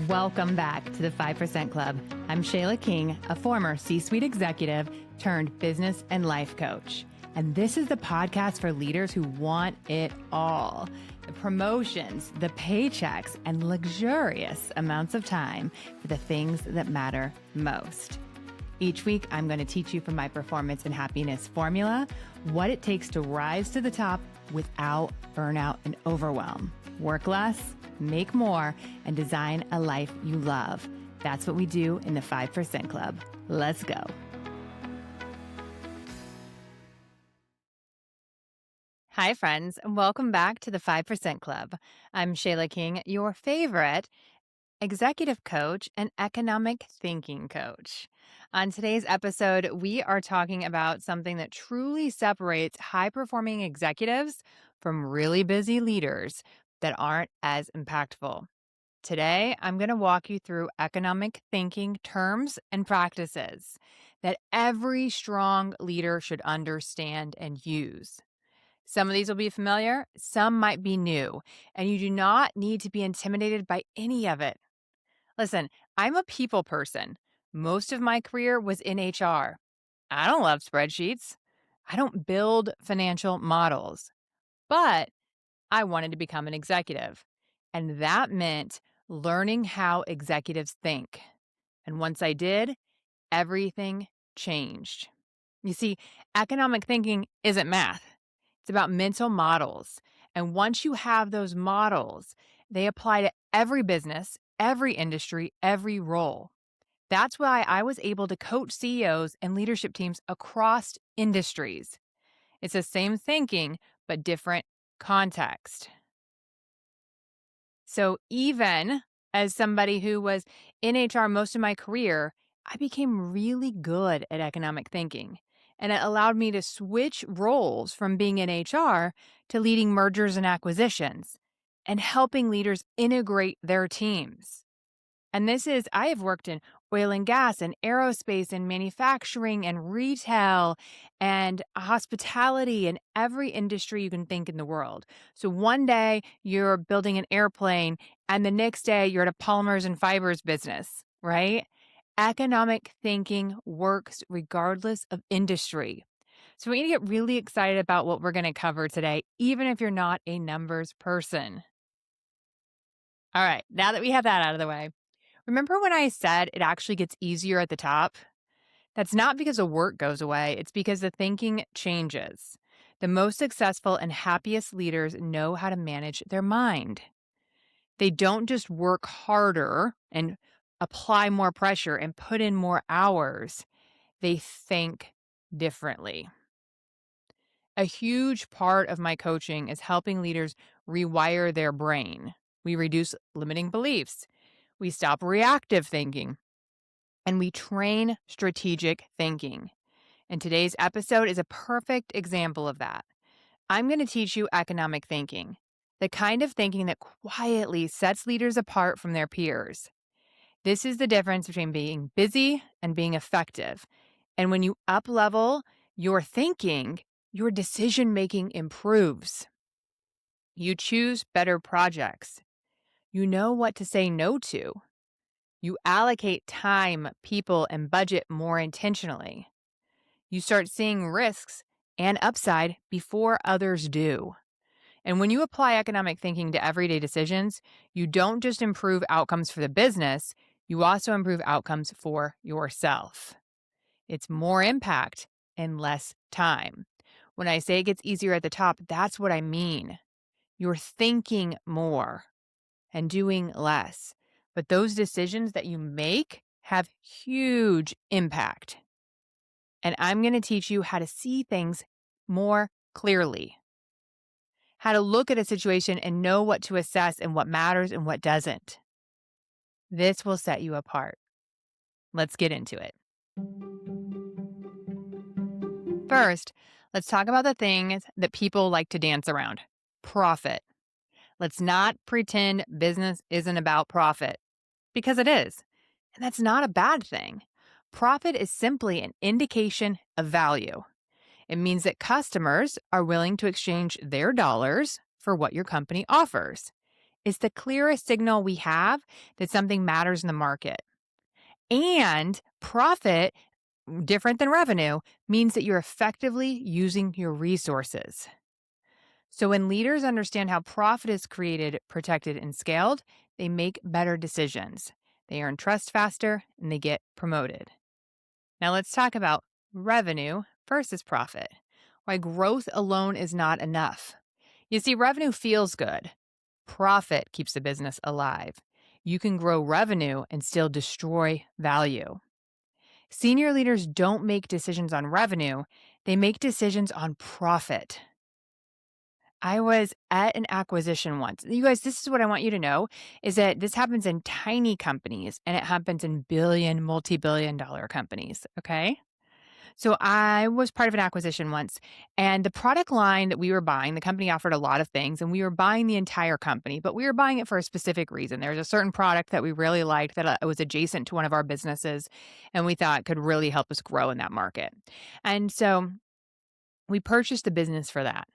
Welcome back to the 5% Club. I'm Shayla King, a former C-suite executive turned business and life coach. And this is the podcast for leaders who want it all. The promotions, the paychecks, and luxurious amounts of time for the things that matter most. Each week, I'm going to teach you from my performance and happiness formula what it takes to rise to the top without burnout and overwhelm. Work less, make more, and design a life you love. That's what we do in the 5% Club. Let's go. Hi, friends, and welcome back to the 5% Club. I'm Shayla King, your favorite executive coach and economic thinking coach. On today's episode, we are talking about something that truly separates high-performing executives from really busy leaders that aren't as impactful. Today, I'm going to walk you through economic thinking terms and practices that every strong leader should understand and use. Some of these will be familiar, some might be new, and you do not need to be intimidated by any of it. Listen, I'm a people person. Most of my career was in HR. I don't love spreadsheets. I don't build financial models, but I wanted to become an executive. And that meant learning how executives think. And once I did, everything changed. You see, economic thinking isn't math. It's about mental models. And once you have those models, they apply to every business, every industry, every role. That's why I was able to coach CEOs and leadership teams across industries. It's the same thinking, but different context. So even as somebody who was in HR most of my career, I became really good at economic thinking. And it allowed me to switch roles from being in HR to leading mergers and acquisitions and helping leaders integrate their teams. And I have worked in oil and gas and aerospace and manufacturing and retail and hospitality and every industry you can think in the world. So one day you're building an airplane and the next day you're at a polymers and fibers business, right? Economic thinking works regardless of industry. So we need to get really excited about what we're going to cover today, even if you're not a numbers person. All right, now that we have that out of the way, remember when I said it actually gets easier at the top? That's not because the work goes away, it's because the thinking changes. The most successful and happiest leaders know how to manage their mind. They don't just work harder and apply more pressure and put in more hours. They think differently. A huge part of my coaching is helping leaders rewire their brain. We reduce limiting beliefs. We stop reactive thinking. And we train strategic thinking. And today's episode is a perfect example of that. I'm going to teach you economic thinking, the kind of thinking that quietly sets leaders apart from their peers. This is the difference between being busy and being effective. And when you up-level your thinking, your decision-making improves. You choose better projects. You know what to say no to. You allocate time, people, and budget more intentionally. You start seeing risks and upside before others do. And when you apply economic thinking to everyday decisions, you don't just improve outcomes for the business, you also improve outcomes for yourself. It's more impact in less time. When I say it gets easier at the top, that's what I mean. You're thinking more and doing less. But those decisions that you make have huge impact. And I'm going to teach you how to see things more clearly, how to look at a situation and know what to assess and what matters and what doesn't. This will set you apart. Let's get into it. First, let's talk about the things that people like to dance around. Profit. Let's not pretend business isn't about profit, because it is. And that's not a bad thing. Profit is simply an indication of value. It means that customers are willing to exchange their dollars for what your company offers. It's the clearest signal we have that something matters in the market. And profit, different than revenue, means that you're effectively using your resources. So when leaders understand how profit is created, protected, and scaled, they make better decisions. They earn trust faster and they get promoted. Now let's talk about revenue versus profit. Why growth alone is not enough. You see, revenue feels good. Profit keeps the business alive. You can grow revenue and still destroy value. Senior leaders don't make decisions on revenue, they make decisions on profit. I was at an acquisition once. You guys, this is what I want you to know is that this happens in tiny companies and it happens in multi-billion dollar companies. Okay. So I was part of an acquisition once, and the product line that we were buying, the company offered a lot of things, and we were buying the entire company, but we were buying it for a specific reason. There was a certain product that we really liked that was adjacent to one of our businesses, and we thought could really help us grow in that market. And so we purchased the business for that.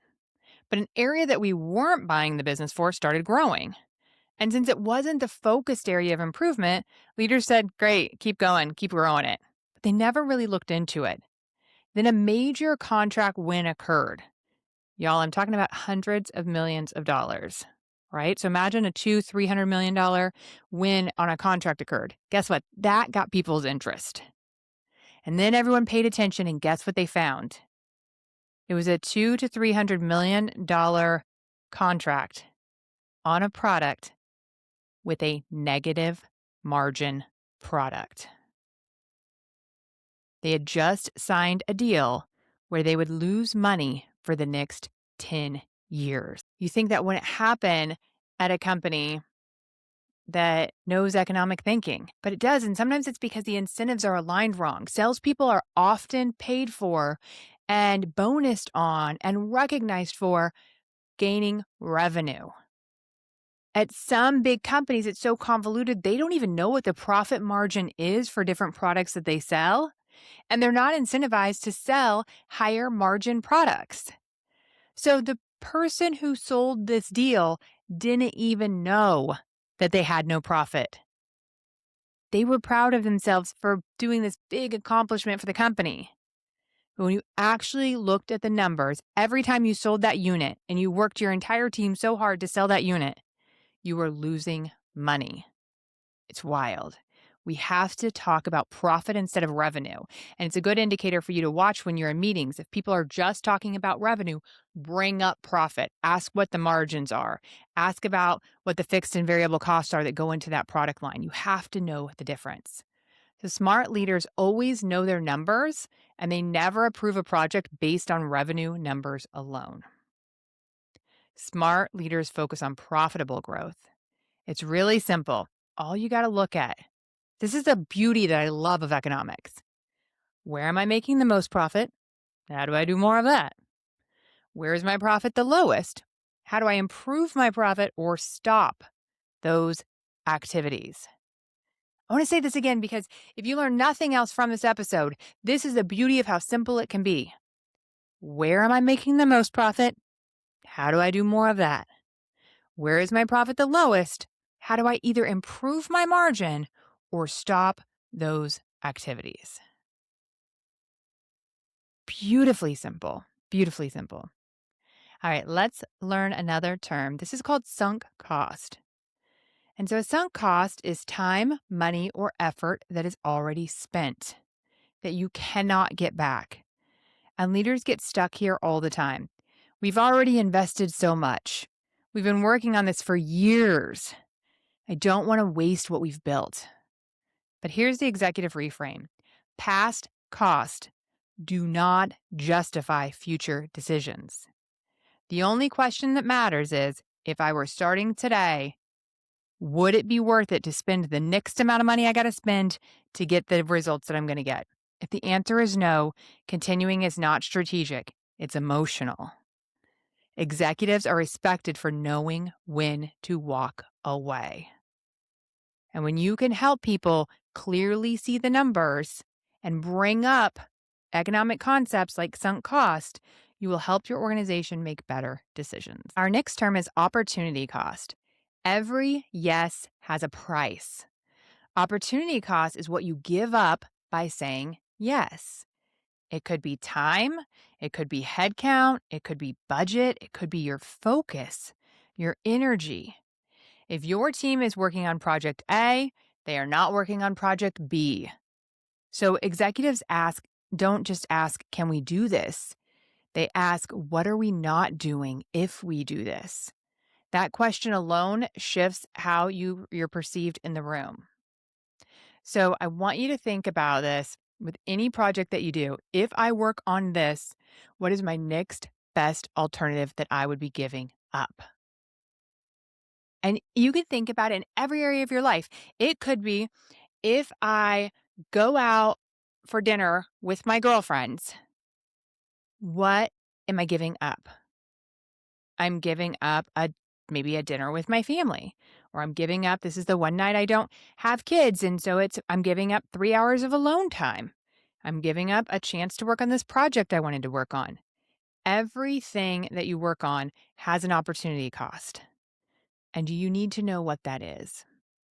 But an area that we weren't buying the business for started growing. And since it wasn't the focused area of improvement, leaders said, great, keep going, keep growing it. But they never really looked into it. Then a major contract win occurred. Y'all, I'm talking about hundreds of millions of dollars, right? So imagine a $300 million win on a contract occurred. Guess what? That got people's interest. And then everyone paid attention, and guess what they found? It was a $200 to $300 million contract on a product with a negative margin product. They had just signed a deal where they would lose money for the next 10 years. You think that wouldn't happen at a company that knows economic thinking, but it does. And sometimes it's because the incentives are aligned wrong. Salespeople are often paid for and bonused on and recognized for gaining revenue. At some big companies, it's so convoluted, they don't even know what the profit margin is for different products that they sell. And they're not incentivized to sell higher margin products. So the person who sold this deal didn't even know that they had no profit. They were proud of themselves for doing this big accomplishment for the company. But when you actually looked at the numbers, every time you sold that unit and you worked your entire team so hard to sell that unit, you were losing money. It's wild. We have to talk about profit instead of revenue. And it's a good indicator for you to watch when you're in meetings. If people are just talking about revenue, bring up profit. Ask what the margins are. Ask about what the fixed and variable costs are that go into that product line. You have to know the difference. So smart leaders always know their numbers, and they never approve a project based on revenue numbers alone. Smart leaders focus on profitable growth. It's really simple. All you got to look at. This is the beauty that I love of economics. Where am I making the most profit? How do I do more of that? Where is my profit the lowest? How do I improve my profit or stop those activities? I want to say this again because if you learn nothing else from this episode, this is the beauty of how simple it can be. Where am I making the most profit? How do I do more of that? Where is my profit the lowest? How do I either improve my margin or stop those activities? Beautifully simple. Beautifully simple. All right, let's learn another term. This is called sunk cost. And so a sunk cost is time, money, or effort that is already spent that you cannot get back. And leaders get stuck here all the time. We've already invested so much. We've been working on this for years. I don't want to waste what we've built. But here's the executive reframe. Past cost do not justify future decisions. The only question that matters is, if I were starting today, would it be worth it to spend the next amount of money I got to spend to get the results that I'm going to get? If the answer is no, continuing is not strategic, it's emotional. Executives are respected for knowing when to walk away. And when you can help people clearly see the numbers and bring up economic concepts like sunk cost, you will help your organization make better decisions. Our next term is opportunity cost. Every yes has a price. Opportunity cost is what you give up by saying yes. It could be time, it could be headcount, it could be budget, it could be your focus, your energy. If your team is working on project A, they are not working on project B. So executives don't just ask, can we do this? They ask, what are we not doing if we do this? That question alone shifts how you're perceived in the room. So I want you to think about this with any project that you do. If I work on this, what is my next best alternative that I would be giving up? And you can think about it in every area of your life. It could be if I go out for dinner with my girlfriends, what am I giving up? I'm giving up maybe a dinner with my family, or I'm giving up this is the one night I don't have kids, and so I'm giving up 3 hours of alone time. I'm giving up a chance to work on this project I wanted to work on. Everything that you work on has an opportunity cost, and you need to know what that is.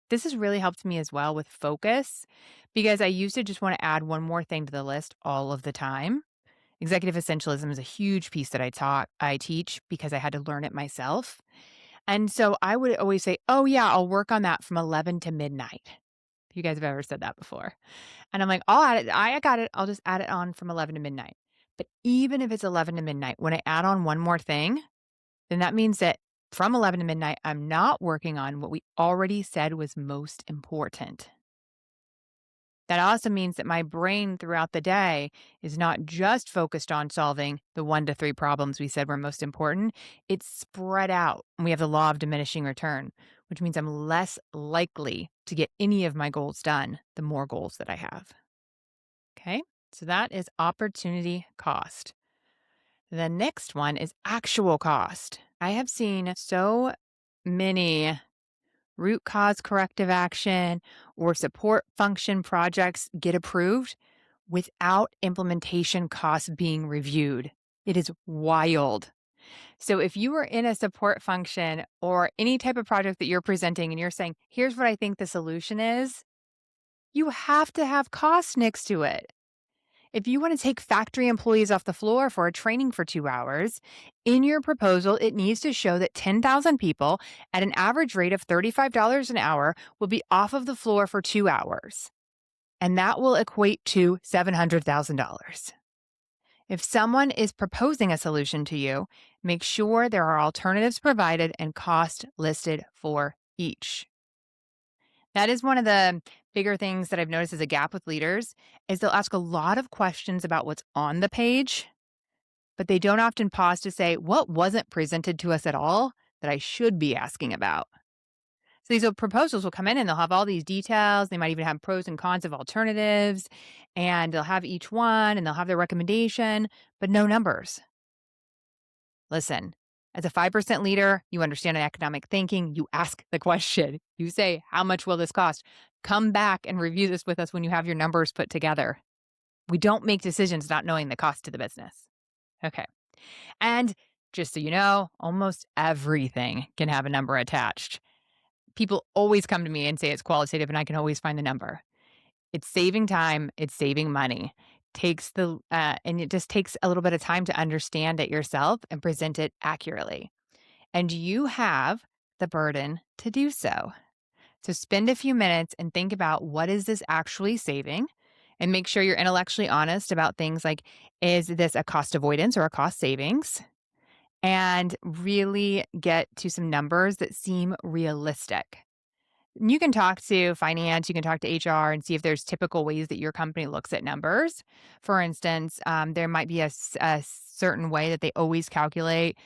This has really helped me as well with focus because I used to just want to add one more thing to the list all of the time. Executive essentialism is a huge piece that I teach because I had to learn it myself. And so I would always say, "Oh yeah, I'll work on that from 11 to midnight." You guys have ever said that before? And I'm like, "I'll add it. I got it. I'll just add it on from 11 to midnight." But even if it's 11 to midnight, when I add on one more thing, then that means that from 11 to midnight, I'm not working on what we already said was most important. That also means that my brain throughout the day is not just focused on solving the 1 to 3 problems we said were most important. It's spread out. And we have the law of diminishing return, which means I'm less likely to get any of my goals done the more goals that I have. Okay. So that is opportunity cost. The next one is actual cost. I have seen so many root cause corrective action or support function projects get approved without implementation costs being reviewed. It is wild. So if you are in a support function or any type of project that you're presenting and you're saying, here's what I think the solution is, you have to have costs next to it. If you want to take factory employees off the floor for a training for 2 hours, in your proposal, it needs to show that 10,000 people at an average rate of $35 an hour will be off of the floor for 2 hours. And that will equate to $700,000. If someone is proposing a solution to you, make sure there are alternatives provided and cost listed for each. That is one of the bigger things that I've noticed as a gap with leaders is they'll ask a lot of questions about what's on the page, but they don't often pause to say, what wasn't presented to us at all that I should be asking about? So these proposals will come in and they'll have all these details. They might even have pros and cons of alternatives, and they'll have each one and they'll have their recommendation, but no numbers. Listen, as a 5% leader, you understand economic thinking. You ask the question. You say, how much will this cost? Come back and review this with us when you have your numbers put together. We don't make decisions not knowing the cost to the business. Okay. And just so you know, almost everything can have a number attached. People always come to me and say it's qualitative, and I can always find the number. It's saving time, it's saving money. And it just takes a little bit of time to understand it yourself and present it accurately. And you have the burden to do so. So spend a few minutes and think about what is this actually saving, and make sure you're intellectually honest about things like, is this a cost avoidance or a cost savings? And really get to some numbers that seem realistic. You can talk to finance, you can talk to HR and see if there's typical ways that your company looks at numbers. For instance, there might be a certain way that they always calculate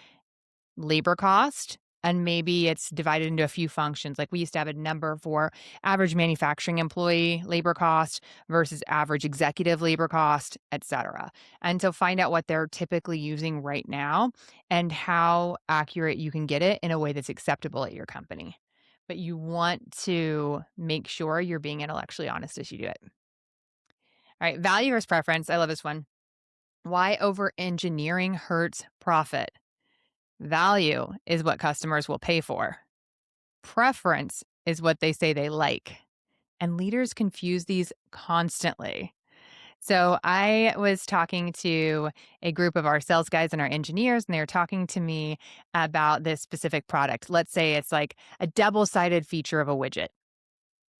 labor cost, and maybe it's divided into a few functions. Like we used to have a number for average manufacturing employee labor cost versus average executive labor cost, et cetera. And so find out what they're typically using right now and how accurate you can get it in a way that's acceptable at your company. But you want to make sure you're being intellectually honest as you do it. All right, value versus preference. I love this one. Why over engineering hurts profit? Value is what customers will pay for. Preference is what they say they like. And leaders confuse these constantly. So I was talking to a group of our sales guys and our engineers, and they were talking to me about this specific product. Let's say it's like a double sided feature of a widget.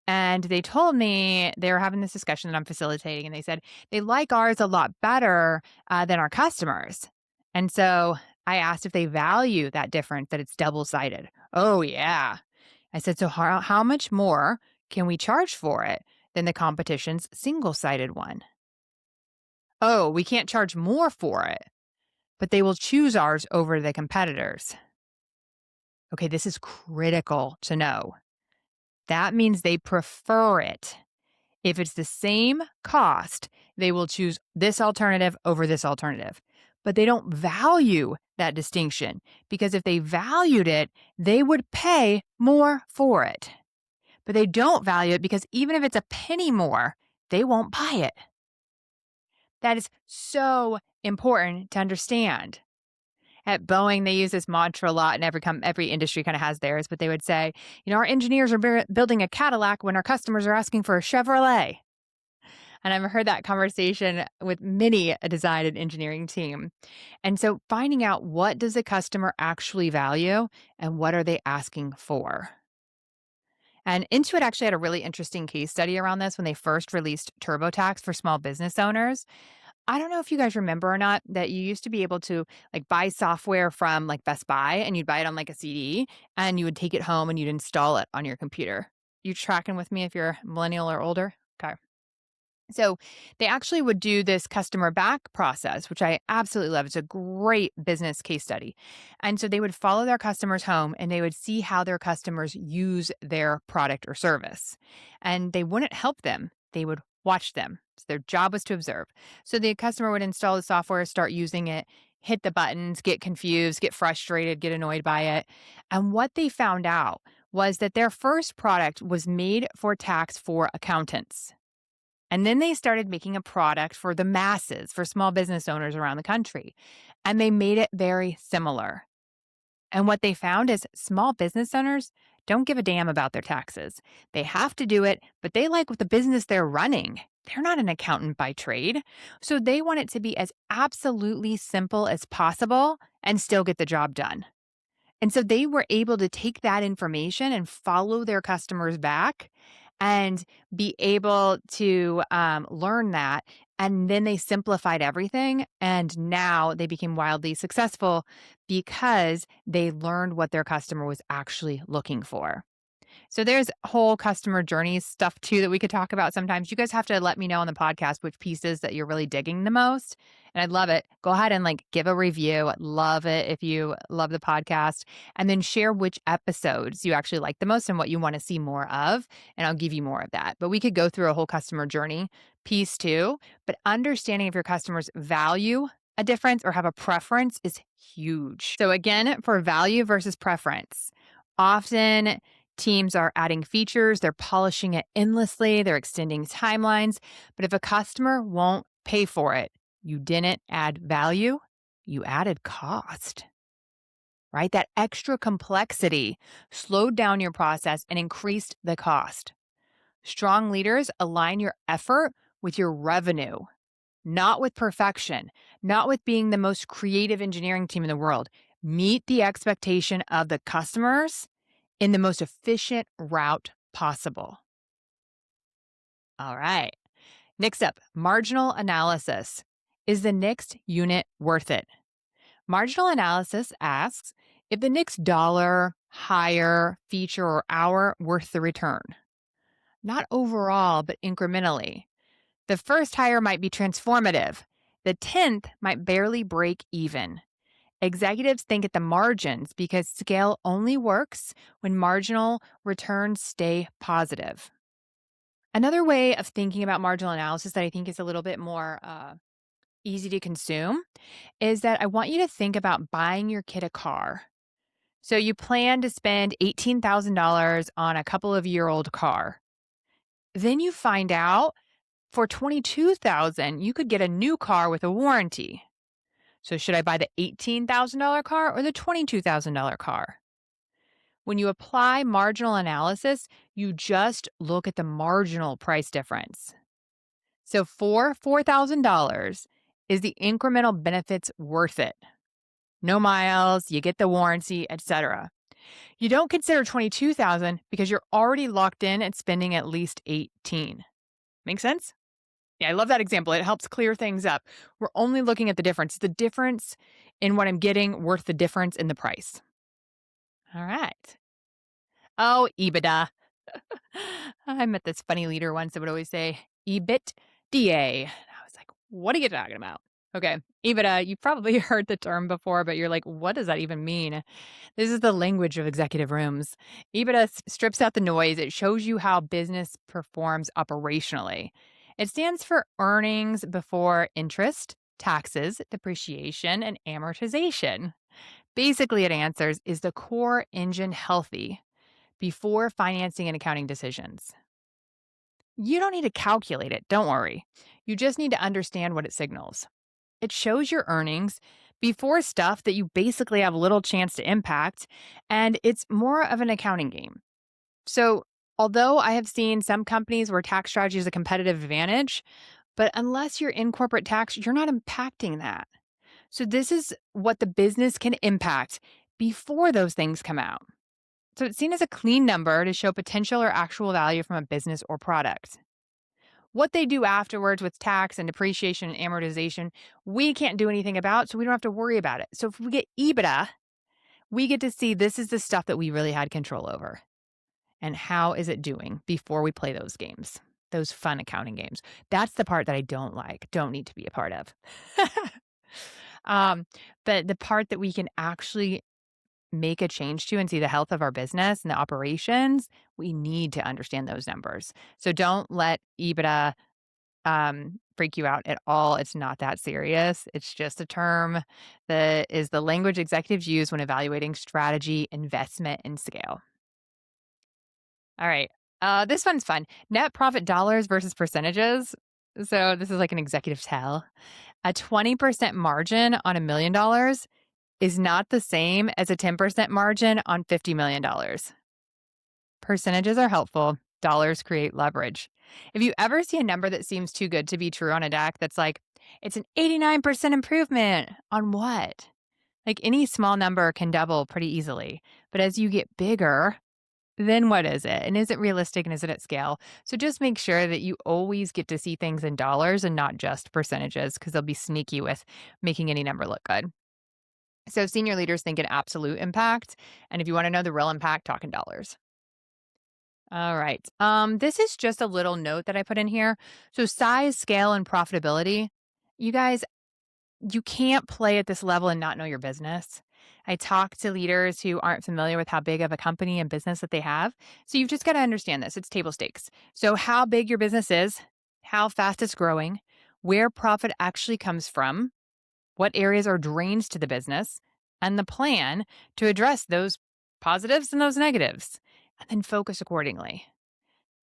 And they told me they were having this discussion that I'm facilitating, and they said they like ours a lot better than our customers. And so I asked if they value that difference, that it's double sided. Oh, yeah. I said, so how much more can we charge for it than the competition's single sided one? Oh, we can't charge more for it, but they will choose ours over the competitors. Okay, this is critical to know. That means they prefer it. If it's the same cost, they will choose this alternative over this alternative. But they don't value that distinction because if they valued it, they would pay more for it. But they don't value it because even if it's a penny more, they won't buy it. That is so important to understand. At Boeing, they use this mantra a lot, and every industry kind of has theirs, but they would say, our engineers are building a Cadillac when our customers are asking for a Chevrolet. And I've heard that conversation with many a design and engineering team. And so finding out, what does the customer actually value and what are they asking for? And Intuit actually had a really interesting case study around this when they first released TurboTax for small business owners. I don't know if you guys remember or not that you used to be able to like buy software from like Best Buy, and you'd buy it on like a CD, and you would take it home and you'd install it on your computer. You tracking with me if you're millennial or older? Okay. So they actually would do this customer back process, which I absolutely love. It's a great business case study. And so they would follow their customers home and they would see how their customers use their product or service. And they wouldn't help them, they would watch them. So their job was to observe. So the customer would install the software, start using it, hit the buttons, get confused, get frustrated, get annoyed by it. And what they found out was that their first product was made for tax for accountants. And then they started making a product for the masses, for small business owners around the country. And they made it very similar. And what they found is small business owners don't give a damn about their taxes. They have to do it, but they like what the business they're running. They're not an accountant by trade. So they want it to be as absolutely simple as possible and still get the job done. And so they were able to take that information and follow their customers back and be able to learn that. And then they simplified everything. And now they became wildly successful because they learned what their customer was actually looking for. So there's whole customer journey stuff too that we could talk about sometimes. You guys have to let me know on the podcast which pieces that you're really digging the most. And I'd love it. Go ahead and like give a review. I'd love it if you love the podcast. And then share which episodes you actually like the most and what you want to see more of. And I'll give you more of that. But we could go through a whole customer journey piece too. But understanding if your customers value a difference or have a preference is huge. So again, for value versus preference, often teams are adding features, they're polishing it endlessly, they're extending timelines. But if a customer won't pay for it, you didn't add value, you added cost, right? That extra complexity slowed down your process and increased the cost. Strong leaders align your effort with your revenue, not with perfection, not with being the most creative engineering team in the world. Meet the expectation of the customers in the most efficient route possible. All right. Next up, marginal analysis. Is the next unit worth it? Marginal analysis asks if the next dollar, hire, feature, or hour worth the return. Not overall, but incrementally. The first hire might be transformative. The 10th might barely break even. Executives think at the margins because scale only works when marginal returns stay positive. Another way of thinking about marginal analysis that I think is a little bit more easy to consume is that I want you to think about buying your kid a car. So you plan to spend $18,000 on a couple of year old car. Then you find out for $22,000 you could get a new car with a warranty. So should I buy the $18,000 car or the $22,000 car? When you apply marginal analysis, you just look at the marginal price difference. So for $4,000, is the incremental benefits worth it? No miles, you get the warranty, etc. You don't consider 22,000 because you're already locked in and spending at least 18. Make sense? Yeah, I love that example. It helps clear things up. We're only looking at the difference. The difference in what I'm getting worth the difference in the price. All right. Oh, EBITDA. I met this funny leader once that would always say EBITDA. And I was like, what are you talking about? Okay, EBITDA, you've probably heard the term before, but you're like, what does that even mean? This is the language of executive rooms. EBITDA strips out the noise. It shows you how business performs operationally. It stands for earnings before interest, taxes, depreciation, and amortization. Basically, it answers, is the core engine healthy before financing and accounting decisions? You don't need to calculate it, don't worry. You just need to understand what it signals. It shows your earnings before stuff that you basically have little chance to impact, and it's more of an accounting game. So, although I have seen some companies where tax strategy is a competitive advantage, but unless you're in corporate tax, you're not impacting that. So, this is what the business can impact before those things come out. So, it's seen as a clean number to show potential or actual value from a business or product. What they do afterwards with tax and depreciation and amortization, we can't do anything about, so we don't have to worry about it. So if we get EBITDA, we get to see this is the stuff that we really had control over. And how is it doing before we play those games, those fun accounting games? That's the part that I don't like, don't need to be a part of. um, but the part that we can actually make a change to and see the health of our business and the operations, we need to understand those numbers. So don't let EBITDA freak you out at all. It's not that serious. It's just a term that is the language executives use when evaluating strategy, investment, and scale. All right. This one's fun. Net profit dollars versus percentages. So this is like an executive tell. A 20% margin on $1 million is not the same as a 10% margin on $50 million. Percentages are helpful. Dollars create leverage. If you ever see a number that seems too good to be true on a deck that's like, it's an 89% improvement on what? Like any small number can double pretty easily. But as you get bigger, then what is it? And is it realistic and is it at scale? So just make sure that you always get to see things in dollars and not just percentages because they'll be sneaky with making any number look good. So senior leaders think in absolute impact. And if you want to know the real impact, talk in dollars. All right. This is just a little note that I put in here. So size, scale, and profitability. You guys, you can't play at this level and not know your business. I talk to leaders who aren't familiar with how big of a company and business that they have. So you've just got to understand this. It's table stakes. So how big your business is, how fast it's growing, where profit actually comes from, what areas are drains to the business, and the plan to address those positives and those negatives, and then focus accordingly.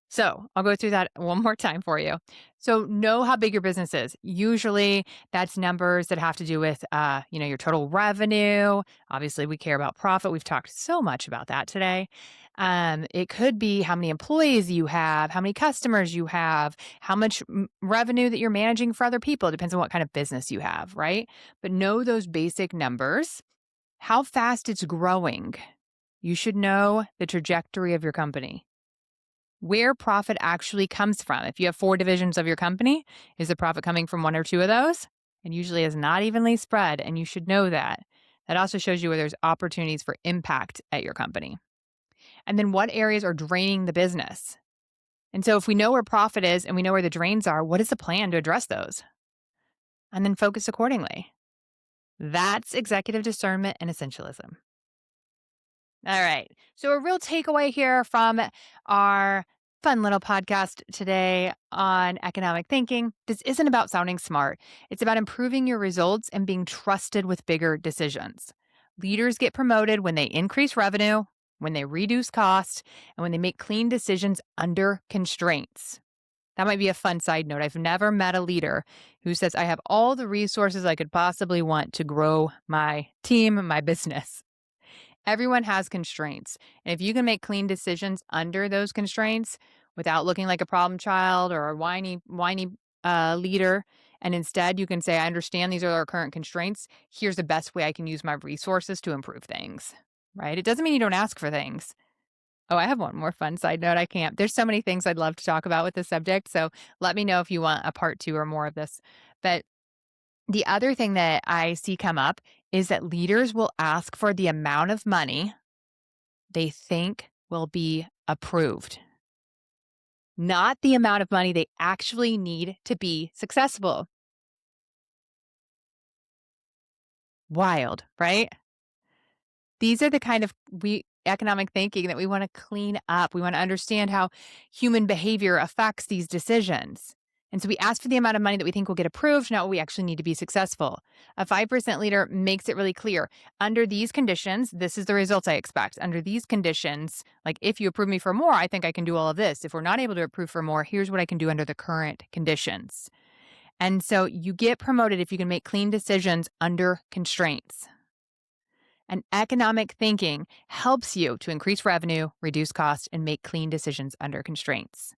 So I'll go through that one more time for you. So know how big your business is. Usually that's numbers that have to do with, your total revenue. Obviously we care about profit. We've talked so much about that today. It could be how many employees you have, how many customers you have, how much revenue that you're managing for other people. It depends on what kind of business you have, right? But know those basic numbers, how fast it's growing. You should know the trajectory of your company, where profit actually comes from. If you have 4 divisions of your company, is the profit coming from 1 or 2 of those? And usually is not evenly spread, and you should know that. That also shows you where there's opportunities for impact at your company. And then what areas are draining the business? And so if we know where profit is and we know where the drains are, what is the plan to address those? And then focus accordingly. That's executive discernment and essentialism. All right. So, a real takeaway here from our fun little podcast today on economic thinking, this isn't about sounding smart. It's about improving your results and being trusted with bigger decisions. Leaders get promoted when they increase revenue, when they reduce costs, and when they make clean decisions under constraints. That might be a fun side note. I've never met a leader who says, I have all the resources I could possibly want to grow my team, my business. Everyone has constraints. And if you can make clean decisions under those constraints without looking like a problem child or a whiny leader, and instead you can say, I understand these are our current constraints. Here's the best way I can use my resources to improve things, right? It doesn't mean you don't ask for things. Oh, I have one more fun side note. I can't. There's so many things I'd love to talk about with this subject. So let me know if you want a part 2 or more of this. But the other thing that I see come up is that leaders will ask for the amount of money they think will be approved, not the amount of money they actually need to be successful. Wild, right? These are the kind of economic thinking that we want to clean up. We want to understand how human behavior affects these decisions. And so we ask for the amount of money that we think will get approved, not what we actually need to be successful. A 5% leader makes it really clear. Under these conditions, this is the results I expect. Under these conditions, like if you approve me for more, I think I can do all of this. If we're not able to approve for more, here's what I can do under the current conditions. And so you get promoted if you can make clean decisions under constraints. And economic thinking helps you to increase revenue, reduce costs, and make clean decisions under constraints.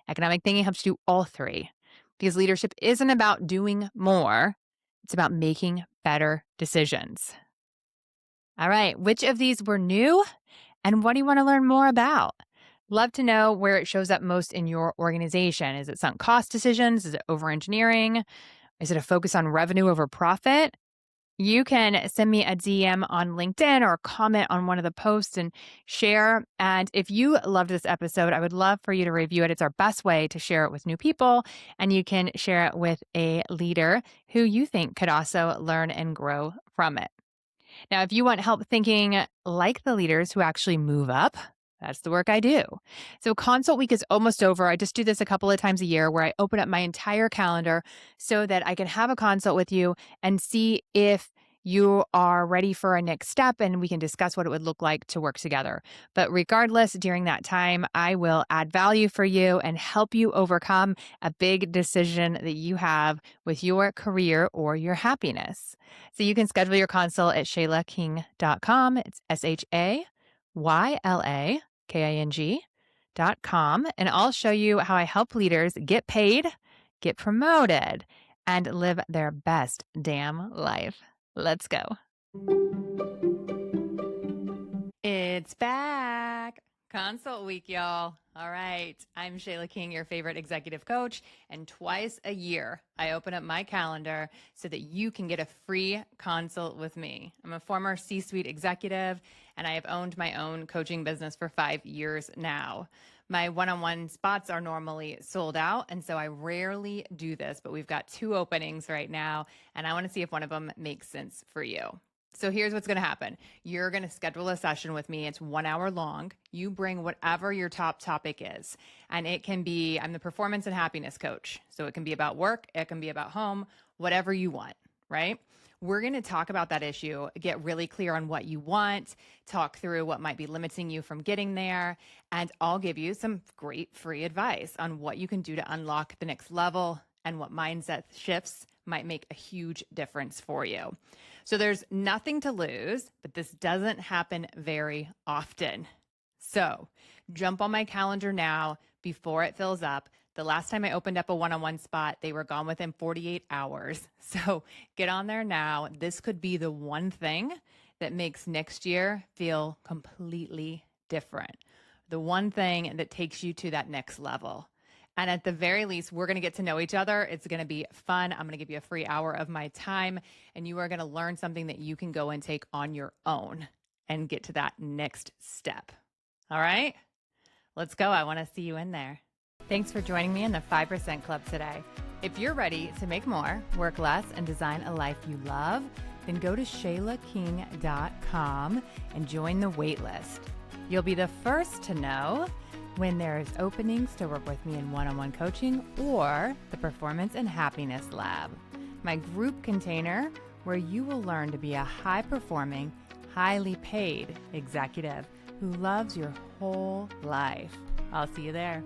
Economic thinking helps you do all three because leadership isn't about doing more, it's about making better decisions. All right, which of these were new and what do you want to learn more about? Love to know where it shows up most in your organization. Is it sunk cost decisions? Is it over engineering? Is it a focus on revenue over profit? You can send me a DM on LinkedIn or comment on one of the posts and share. And if you loved this episode, I would love for you to review it. It's our best way to share it with new people. And you can share it with a leader who you think could also learn and grow from it. Now, if you want help thinking like the leaders who actually move up, that's the work I do. So consult week is almost over. I just do this a couple of times a year where I open up my entire calendar so that I can have a consult with you and see if you are ready for a next step and we can discuss what it would look like to work together. But regardless, during that time, I will add value for you and help you overcome a big decision that you have with your career or your happiness. So you can schedule your consult at shaylaking.com. It's SHAYLAKING.com. And I'll show you how I help leaders get paid, get promoted, and live their best damn life. Let's go. It's back. Consult week, y'all. All right. I'm Shayla King, your favorite executive coach. And twice a year, I open up my calendar so that you can get a free consult with me. I'm a former C-suite executive, and I have owned my own coaching business for 5 years now. My one-on-one spots are normally sold out, and so I rarely do this, but we've got 2 openings right now, and I want to see if one of them makes sense for you. So here's what's going to happen. You're going to schedule a session with me. It's 1 hour long. You bring whatever your top topic is, and it can be, I'm the performance and happiness coach. So it can be about work, it can be about home, whatever you want, right? We're going to talk about that issue, get really clear on what you want, talk through what might be limiting you from getting there, and I'll give you some great free advice on what you can do to unlock the next level and what mindset shifts might make a huge difference for you. So there's nothing to lose, but this doesn't happen very often. So jump on my calendar now before it fills up. The last time I opened up a one-on-one spot, they were gone within 48 hours. So get on there now. This could be the one thing that makes next year feel completely different. The one thing that takes you to that next level. And at the very least, we're going to get to know each other. It's going to be fun. I'm going to give you a free hour of my time, and you are going to learn something that you can go and take on your own and get to that next step. All right, let's go. I want to see you in there. Thanks for joining me in the 5% Club today. If you're ready to make more, work less, and design a life you love, then go to shaylaking.com and join the waitlist. You'll be the first to know when there's openings to work with me in one-on-one coaching or the Performance and Happiness Lab, my group container where you will learn to be a high-performing, highly paid executive who loves your whole life. I'll see you there.